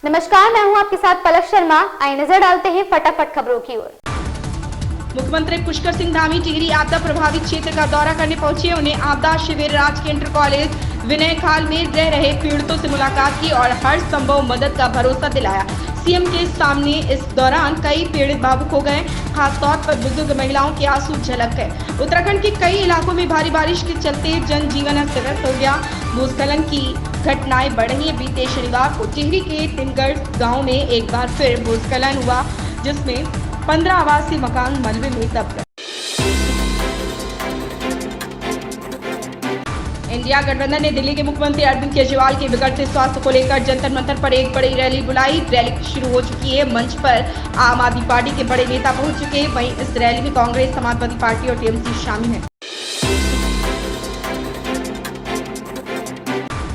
नमस्कार, मैं हूं आपके साथ पलक शर्मा। आइए नजर डालते हैं फटाफट खबरों की ओर। मुख्यमंत्री पुष्कर सिंह धामी टिहरी आपदा प्रभावित क्षेत्र का दौरा करने पहुंचे। उन्हें आपदा शिविर राजकीय इंटर कॉलेज विनय खाल में रह रहे पीड़ितों से मुलाकात की और हर संभव मदद का भरोसा दिलाया। सीएम के सामने इस दौरान कई पीड़ित भावुक हो गए, खासतौर पर बुजुर्ग महिलाओं के आंसू झलक गए। उत्तराखंड के कई इलाकों में भारी बारिश के चलते जनजीवन अस्त व्यस्त हो गया। भूस्खलन की घटनाएं बढ़ रही हैं। बीते शनिवार को टिहरी के तिनगढ़ गाँव में एक बार फिर भूस्खलन हुआ, जिसमें 15 आवासीय मकान मलबे में दब गए। इंडिया गठबंधन ने दिल्ली के मुख्यमंत्री अरविंद केजरीवाल के बिगड़ते स्वास्थ्य को लेकर जंतर मंतर पर एक बड़ी रैली बुलाई। रैली शुरू हो चुकी है। मंच पर आम आदमी पार्टी के बड़े नेता पहुंच चुके हैं। वहीं इस रैली में कांग्रेस, समाजवादी पार्टी और टीएमसी शामिल हैं।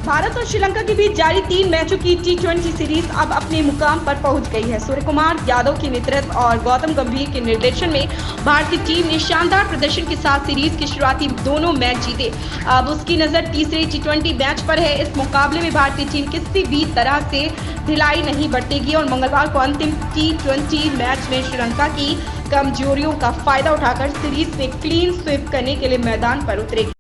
भारत और श्रीलंका के बीच जारी 3 मैचों की T20 सीरीज अब अपने मुकाम पर पहुंच गई है। सूर्यकुमार यादव के नेतृत्व और गौतम गंभीर के निर्देशन में भारतीय टीम ने शानदार प्रदर्शन के साथ सीरीज के शुरुआती दोनों मैच जीते। अब उसकी नजर तीसरे T20 मैच पर है। इस मुकाबले में भारतीय टीम किसी भी तरह से ढिलाई नहीं बरतेगी और मंगलवार को अंतिम T20 मैच में श्रीलंका की कमजोरियों का फायदा उठाकर सीरीज में क्लीन स्वीप करने के लिए मैदान पर उतरेगी।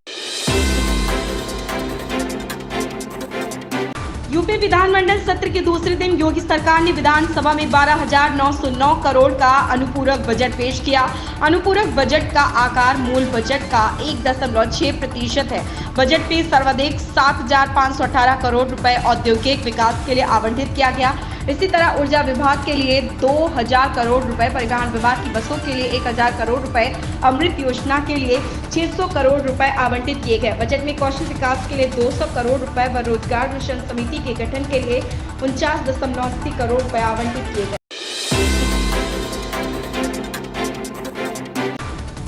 यूपी विधानमंडल सत्र के दूसरे दिन योगी सरकार ने विधानसभा में 12,909 करोड़ का अनुपूरक बजट पेश किया। अनुपूरक बजट का आकार मूल बजट का 1.6% है। बजट में सर्वाधिक 7,518 करोड़ रुपए औद्योगिक विकास के लिए आवंटित किया गया। इसी तरह ऊर्जा विभाग के लिए 2,000 करोड़ रुपए, परिवहन विभाग की बसों के लिए 1,000 करोड़ रुपए, अमृत योजना के लिए 600 करोड़ रुपए आवंटित किए गए। बजट में कौशल विकास के लिए 200 करोड़ रुपए व रोजगार मिशन समिति के गठन के लिए 49.80 करोड़ रुपए आवंटित किए गए।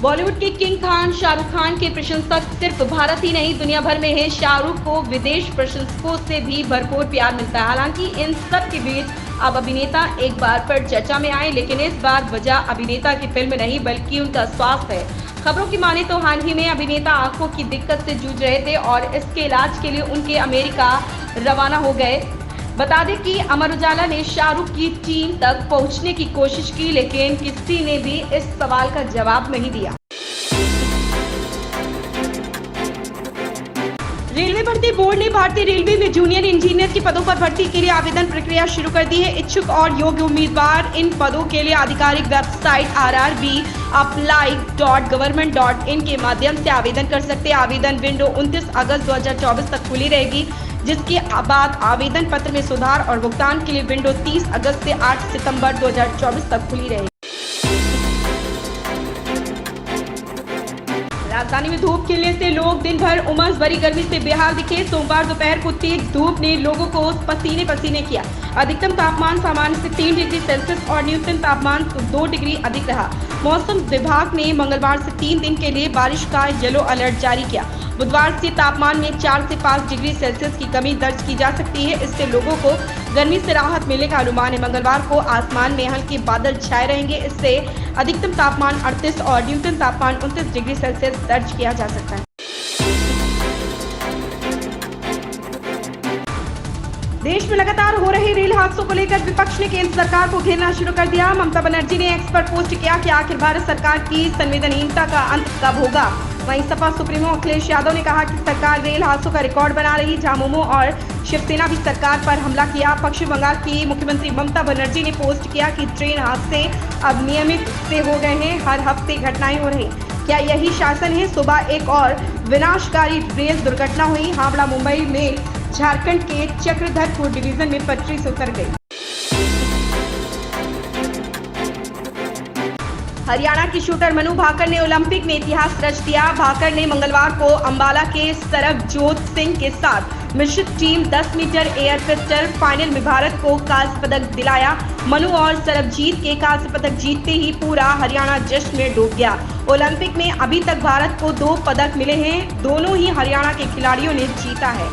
बॉलीवुड के किंग खान शाहरुख खान के प्रशंसक सिर्फ भारत ही नहीं दुनिया भर में है। शाहरुख को विदेश प्रशंसकों से भी भरपूर प्यार मिलता है। हालांकि इन सब के बीच अब अभिनेता एक बार फिर चर्चा में आए, लेकिन इस बार वजह अभिनेता की फिल्म नहीं बल्कि उनका स्वास्थ्य है। खबरों की माने तो हाल ही में अभिनेता आंखों की दिक्कत से जूझ रहे थे और इसके इलाज के लिए उनके अमेरिका रवाना हो गए। बता दें कि अमर उजाला ने शाहरुख की टीम तक पहुंचने की कोशिश की, लेकिन किसी ने भी इस सवाल का जवाब नहीं दिया। रेलवे भर्ती बोर्ड ने भारतीय रेलवे में जूनियर इंजीनियर के पदों पर भर्ती के लिए आवेदन प्रक्रिया शुरू कर दी है। इच्छुक और योग्य उम्मीदवार इन पदों के लिए आधिकारिक वेबसाइट rrbapply.government.in के माध्यम से आवेदन कर सकते हैं। आवेदन विंडो 29 अगस्त 2024 तक खुली रहेगी, जिसके बाद आवेदन पत्र में सुधार और भुगतान के लिए विंडो 30 अगस्त से 8 सितंबर 2024 तक खुली रहेगी। राजधानी में धूप खिलने से लोग दिन भर उमस भरी गर्मी से बेहाल दिखे। सोमवार दोपहर को तेज धूप ने लोगों को पसीने पसीने किया। अधिकतम तापमान सामान्य से 3 डिग्री सेल्सियस और न्यूनतम तापमान 2 डिग्री अधिक रहा। मौसम विभाग ने मंगलवार से 3 दिन के लिए बारिश का येलो अलर्ट जारी किया। बुधवार से तापमान में 4 से 5 डिग्री सेल्सियस की कमी दर्ज की जा सकती है। इससे लोगों को गर्मी से राहत मिलने का अनुमान है। मंगलवार को आसमान में हल्के बादल छाए रहेंगे। इससे अधिकतम तापमान 38 और न्यूनतम तापमान 29 डिग्री सेल्सियस दर्ज किया जा सकता है। देश में लगातार हो रहे रेल हादसों को लेकर विपक्ष ने केंद्र सरकार को घेरना शुरू कर दिया। ममता बनर्जी ने एक्स पर पोस्ट किया कि आखिर भारत सरकार की संवेदनहीनता का अंत कब होगा। वहीं सपा सुप्रीमो अखिलेश यादव ने कहा कि सरकार रेल हादसों का रिकॉर्ड बना रही। झामुमो और शिवसेना भी सरकार पर हमला किया। पश्चिम बंगाल की मुख्यमंत्री ममता बनर्जी ने पोस्ट किया कि ट्रेन हादसे अब नियमित से हो गए हैं, हर हफ्ते घटनाएं हो रही। क्या यही शासन है? सुबह एक और विनाशकारी रेल दुर्घटना हुई। हावड़ा मुंबई में झारखंड के चक्रधरपुर डिवीजन में पटरी से उतर गई। हरियाणा की शूटर मनु भाकर ने ओलंपिक में इतिहास रच दिया। भाकर ने मंगलवार को अंबाला के सरबजोत सिंह के साथ मिश्रित team 10 metre air pistol final में भारत को कांस्य पदक दिलाया। मनु और सरबजीत के कांस्य पदक जीतते ही पूरा हरियाणा जश्न में डूब गया। ओलंपिक में अभी तक भारत को 2 पदक मिले हैं, दोनों ही हरियाणा के खिलाड़ियों ने जीता है।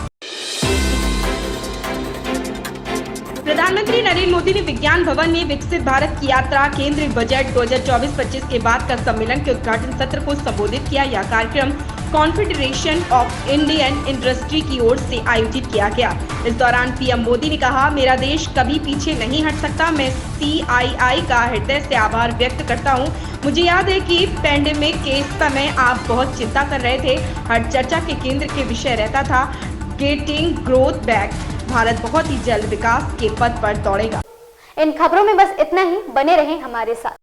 प्रधानमंत्री नरेंद्र मोदी ने विज्ञान भवन में विकसित भारत की यात्रा केंद्रीय बजट 2024-25 के बाद का सम्मेलन के उद्घाटन सत्र को संबोधित किया। यह कार्यक्रम कॉन्फेडरेशन ऑफ इंडियन इंडस्ट्री की ओर से आयोजित किया गया। इस दौरान पीएम मोदी ने कहा, मेरा देश कभी पीछे नहीं हट सकता। मैं CII का हृदय से आभार व्यक्त करता हूं। मुझे याद है कि पैंडेमिक के समय आप बहुत चिंता कर रहे थे। हर चर्चा के केंद्र के विषय रहता था गेटिंग ग्रोथ बैक। भारत बहुत ही जल्द विकास के पथ पर दौड़ेगा। इन खबरों में बस इतना ही। बने रहें हमारे साथ।